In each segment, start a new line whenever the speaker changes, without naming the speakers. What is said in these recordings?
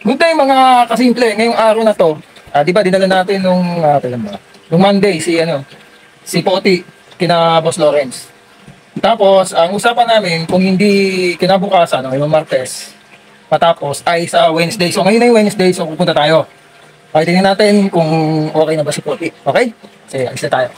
Good day mga kasimple, ngayong araw na to, di ba dinala natin nung Monday si Poti kina Boss Lawrence. Tapos ang usapan namin kung hindi kinabukasan ngayong Martes matapos ay sa Wednesday. So ngayon ay Wednesday, so pupunta tayo. Okay, tingnan natin kung okay na ba si Poti. Okay? Sige, alis na tayo.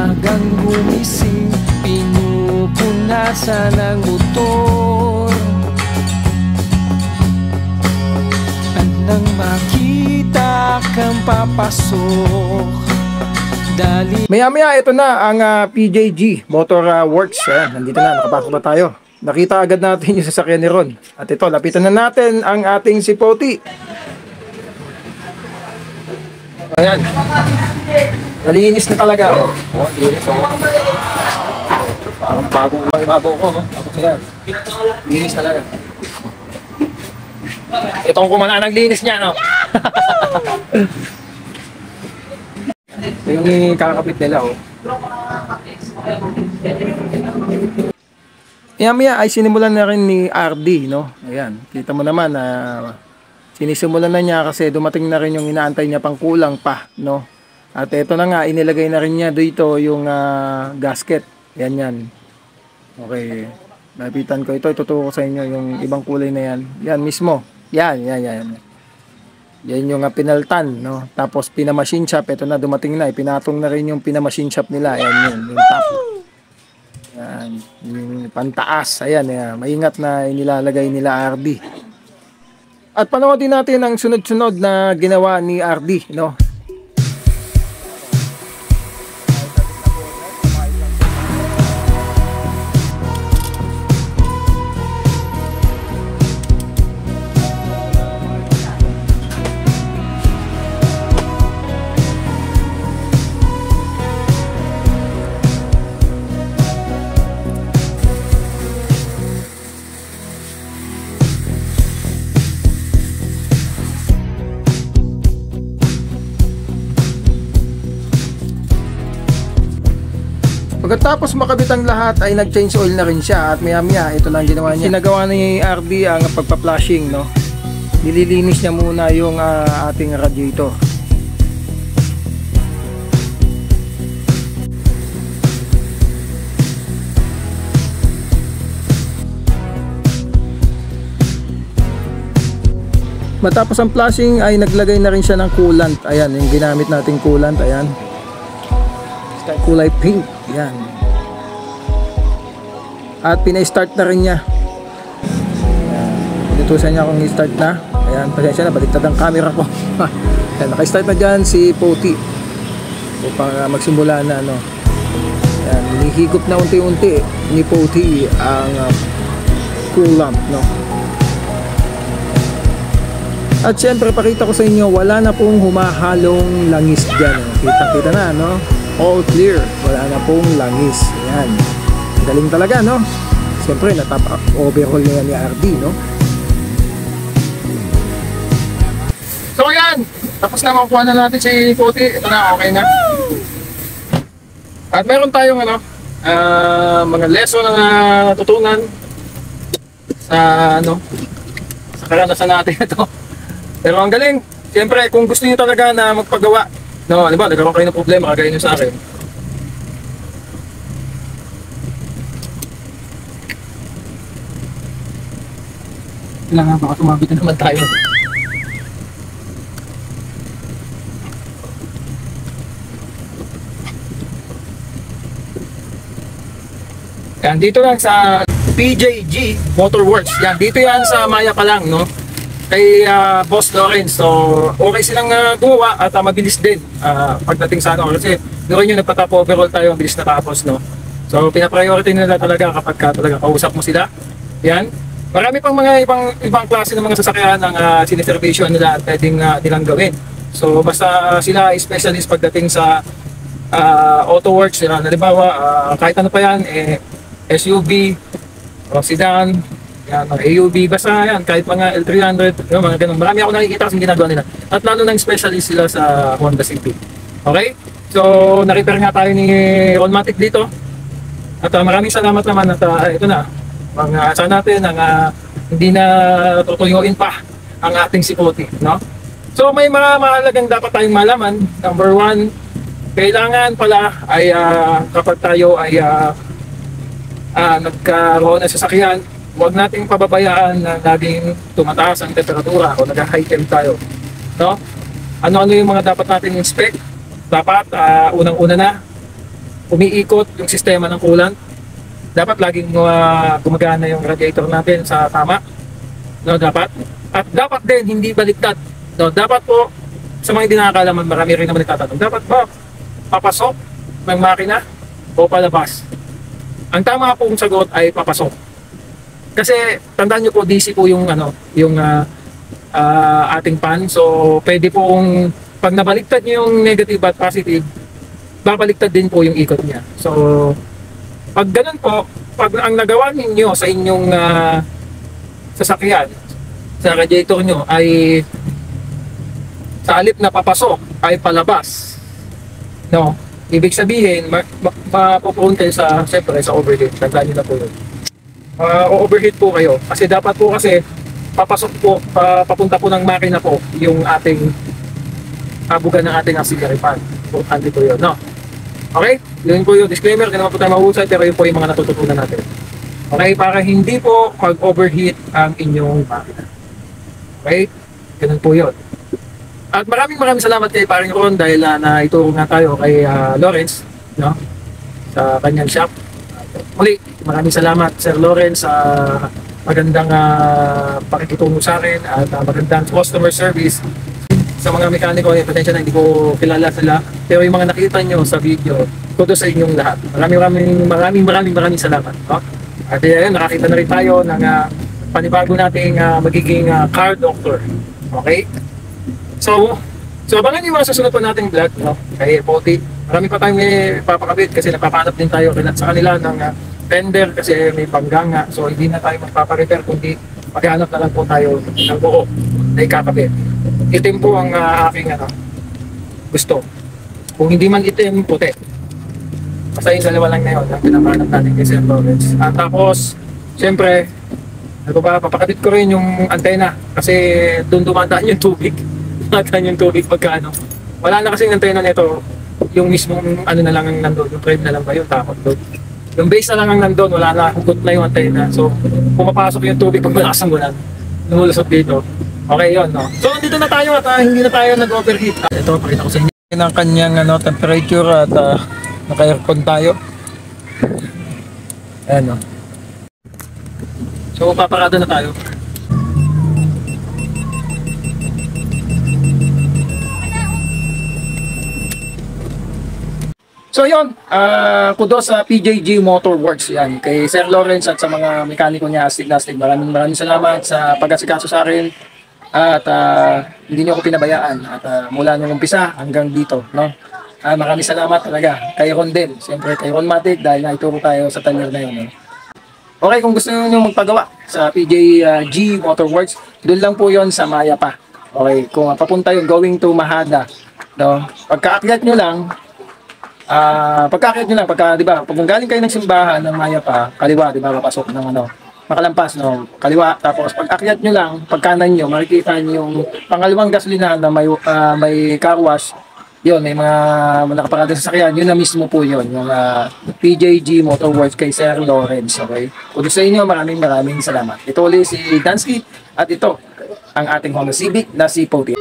Maagang gumising, pinupunasan ang motor. At nang makita kang papasok,
Maya-maya, ito na ang PJG Motor Works. Nandito na, nakapasok na tayo. Nakita agad natin yung sasakyan ni Ron. At ito, lapitan na natin ang ating si Poti. Ayan. Nalinis na talaga. Linis. Parang bago ko. Linis talaga. Itong kumana naglinis niya, no? Yung kakapit nila, oh. Maya-maya ay sinimulan na rin ni RD, no? Ayan, kita mo naman na sinisimulan na niya kasi dumating na rin yung inaantay niya pang kulang pa, no? At ito na nga, inilagay na rin niya dito yung gasket. Yan. Okay, napitan ko ito, ituturo ko sa inyo yung ibang kulay na yan. Yan mismo. Yan. Yan yung pinaltan, no? Tapos pinamachine shop, ito na dumating na, pinatong na rin yung pinamachine shop nila. Yan, yung top. Yan, yung pantaas. Ayan, maingat na inilalagay nila RD. At panoodin natin ang sunod-sunod na ginawa ni RD, no? Pagkatapos makabit ang lahat ay nag-change oil na rin siya at maya-maya ito na ang ginawa niya. Sinagawa ni RD ang pagpa-flashing, no? Nililinis niya muna yung ating radiator. Matapos ang flashing ay naglagay na rin siya ng coolant. Ayan, yung ginamit nating coolant, ayan. Kulay pink. Yan. At pina-start na rin niya. Pinutusan niya kung i-start na. Ayan, pasensya na, baliktad ang camera ko. Ayan, naka-start na dyan si Poti. Upang magsimula na, no. Ayan, hinihigop na unti-unti ni Poti ang coolant, no. At syempre, pakita ko sa inyo, wala na pong humahalong langis dyan. Kita-kita na, no. All clear, wala na pong langis. Ayan, galing talaga, no? Siyempre, natap overhaul na yan ni RD, no? So yan, tapos na makuha na natin si Poti. Ito na, okay na. At meron tayong mga lesson na natutunan sa sa karanasan natin ito. Pero ang galing, siyempre kung gusto niyo talaga na magpagawa, no, ano ba, nagkaroon kayo ng problema, kagaya nyo sa akin. Kailangan baka tumabit na naman tayo. Yan, dito lang sa PJG Motor Works. Yan, dito yan sa Maya pa lang, no? Kay Boss Lawrence. So, okay silang gumawa at mabilis din pagdating sa kasi doon yung nagpa-top overall tayo, mabilis na tapos, no? So, pina-priority nila talaga kapag talaga kausap mo sila. Yan. Marami pang mga ibang klase ng mga sasakyan ng siniservisyon nila at pwedeng nilang gawin. So basta sila specialist pagdating sa auto works, halimbawa kahit ano pa yan, SUV o sedan, yan, AUV, basta yan, kahit mga L300, mga ganun. Marami ako nakikita kasi ginagawa nila. At lalo nang specialist sila sa Honda Civic. Okay? So, na-repair nga tayo ni Ronmatic dito. At maraming salamat naman at ito na. Saan natin ang hindi na tutuyuin pa ang ating sikoti, no? So, may mga mahalagang dapat tayong malaman. Number one, kailangan pala ay kapag tayo ay nagkaroon ng sasakyan, huwag nating pababayaan na laging tumataas ang temperatura o nag-high temp tayo, no? Ano-ano yung mga dapat natin inspect? Dapat unang-una na umiikot yung sistema ng coolant. Dapat laging gumagana yung radiator natin sa tama, no? Dapat. At dapat din hindi baliktad, no? Dapat po, sa mga hindi nakakalaman, marami rin naman nagtatanong, dapat ba papasok ng makina o palabas? Ang tama pong sagot ay papasok. Kasi tandaan nyo po, DC po yung ating pan. So pwede pong pag nabaliktad nyo yung negative at positive, babaliktad din po yung ikot niya. So pag ganun po, pag ang nagawa ninyo sa inyong sasakyan, sa radiator nyo ay sa halip na papasok ay palabas, no? Ibig sabihin, mapupunta kayo siyempre sa overheat. Tandaan nyo na po yun. O-overheat po kayo. Kasi dapat po papasok po, papunta po ng makina po yung ating buga ng ating auxiliary fan. Importante po yun, no? Okay? Yun po yung disclaimer. Hindi naman po tayo mahusay, pero yun po yung mga natututunan natin. Okay? Para hindi po mag-overheat ang inyong makina. Okay? Ganun po yun. At maraming salamat kay Paring Ron dahil naituro nga tayo kay Lawrence, no? Sa kanyang shop. Muli, maraming salamat Sir Lawrence sa magandang pakikitungo sa akin at magandang customer service sa mga mekaniko. Potensya na hindi ko kilala sila, pero yung mga nakita nyo sa video, kudos sa inyong lahat. Maraming salamat, no? At yun, nakakita na rin tayo ng panibago nating magiging car doctor. Okay? So abangan yung mga susunod pa nating vlog, no? Kay Poti. Marami pa tayong may papakabit kasi napapanap din tayo sa kanila ng fender kasi may pangganga. So hindi na tayo magpaparepair kundi maghanap na lang po tayo ng buo na ikakabit. Itim po ang aking gusto. Kung hindi man itim, puti. Basta yung dalawa lang na yun ang pinapanap natin kay Sir Lawrence. At tapos, siyempre, papakabit ko rin yung antena kasi doon dumadaan yung tubig. Dumadaan yung tubig pagka wala na kasing antena nito. Yung mismong na lang ang nandun, yung frame na lang ba yun, takot doon. Yung base na lang ang nandun, wala na, hugot na yung antena. So, pumapasok yung tubig pag malakas ang ulan, lumulusot dito. Okay yun, no? So, dito na tayo at hindi na tayo nag-overheat. Ito, pakita ko sa inyo ng kanyang temperature at naka-aircon tayo. Ayan, no? So, paparada na tayo. So yun, kudos sa PJG Motorworks yan, kay Sir Lawrence at sa mga mekaniko niya, astig. Maraming salamat sa pag-asikaso sa akin at hindi niyo ako pinabayaan at mula nung umpisa hanggang dito, no? Maraming salamat talaga kay Ron din, siyempre kay Ronmatic dahil naituro tayo sa talyer na yun, no? Okay, kung gusto niyo magpagawa sa PJG Motorworks, doon lang po yon sa Mayapa. Okay, kung papunta yung going to Mahada, no? Pagkaakyat nyo lang, di ba, pag galing kayo ng simbahan ng Mayapa, kaliwa, di ba, papasok ng makalampas, no, kaliwa, tapos pag akyat nyo lang, pagkanan nyo, makikita nyo yung pangalawang gasolinahan na may car wash, yun, may mga nakaparada sa sakyan, yun na mismo po yun, yung PJG Motorworks kay Sir Lawrence, okay? Kung sa inyo, maraming salamat. Ito ulit si Dansky, at ito, ang ating Honda Civic na si Poti.